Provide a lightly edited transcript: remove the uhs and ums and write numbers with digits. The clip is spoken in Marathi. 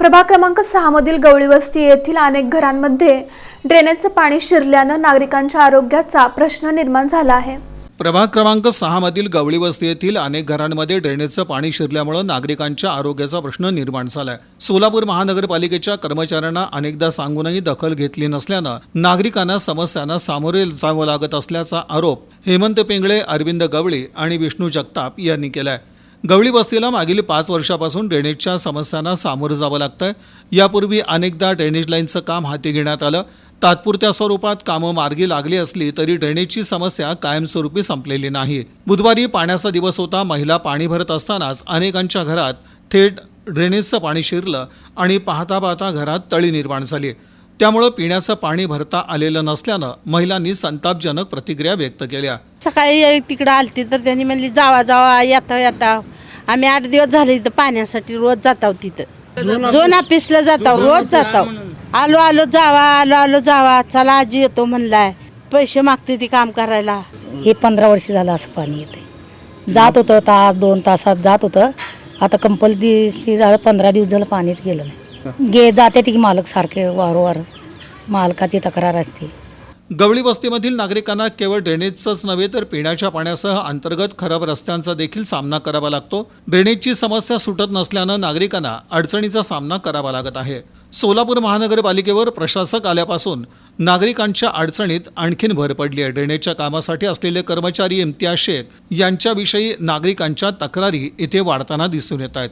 प्रभाग क्रमांक 6 मधील गवळी वस्ती येथील अनेक घरांमध्ये ड्रेनेजचे पाणी शिरल्याने नागरिकांच्या आरोग्याचा प्रश्न निर्माण झाला आहे। प्रभाग क्रमांक 6 मधील गवळी वस्ती येथील अनेक घरांमध्ये ड्रेनेजचं पाणी शिरल्यामुळे नागरिकांच्या आरोग्याचा प्रश्न निर्माण झालाय। सोलापूर महानगरपालिकेच्या कर्मचाऱ्यांना अनेकदा सांगूनही दखल घेतली नसल्यानं नागरिकांना समस्यांना सामोरे जावं लागत असल्याचा आरोप हेमंत पिंगळे, अरविंद गवळी आणि विष्णू जगताप यांनी केलाय। गवळी वस्तीला मागील 5 वर्षापासून ड्रेनेजच्या समस्यांना सामोरं जावं लागतंय। यापूर्वी अनेकदा ड्रेनेज लाईनचं काम हाती घेण्यात आलं। तात्पुरत्या स्वरूपात कामं मार्गी लागली असली तरी ड्रेनेजची समस्या कायमस्वरूपी संपलेली नाही। बुधवारी पाण्याचा दिवस होता। महिला पाणी भरत असतानाच अनेकांच्या घरात थेट ड्रेनेजचं पाणी शिरलं आणि पाहता पाहता घरात तळी निर्माण झाली। त्यामुळे पिण्याचं पाणी भरता आलेलं नसल्यानं महिलांनी संतापजनक प्रतिक्रिया व्यक्त केल्या। सकाळी तिकडे आलती तर त्यांनी म्हणली जावा जावा येता आम्ही 8 दिवस झाले इथं पाण्यासाठी रोज जाताव। तिथं झोन ऑफिसला जाताव, रोज जाताव। आलो जावा चला आजी येतो म्हणलाय। पैसे मागते ती काम करायला। हे 15 वर्ष झालं असं पाणी येते। जात होतं तास 2 तासात जात होतं। आता कंपल्सरी झालं 15 दिवस झालं पाणीच गेलं नाही। जाते ती मालक सारखे वारंवार मालकाची तक्रार असते। गवळी वस्तीमधील नागरिकांना केवळ ड्रेनेजचंच नव्हे तर पिण्याच्या पाण्यासह अंतर्गत खराब रस्त्यांचा देखील सामना करावा लागतो। ड्रेनेजची समस्या सुटत नसल्यानं नागरिकांना अडचणीचा सामना करावा लागत आहे। सोलापूर महानगरपालिकेवर प्रशासक आल्यापासून नागरिकांच्या अडचणीत आणखीन भर पडली आहे। ड्रेनेजच्या कामासाठी असलेले कर्मचारी इम्तियाज शेख यांच्याविषयी नागरिकांच्या तक्रारी इथे वाढताना दिसून येत आहेत।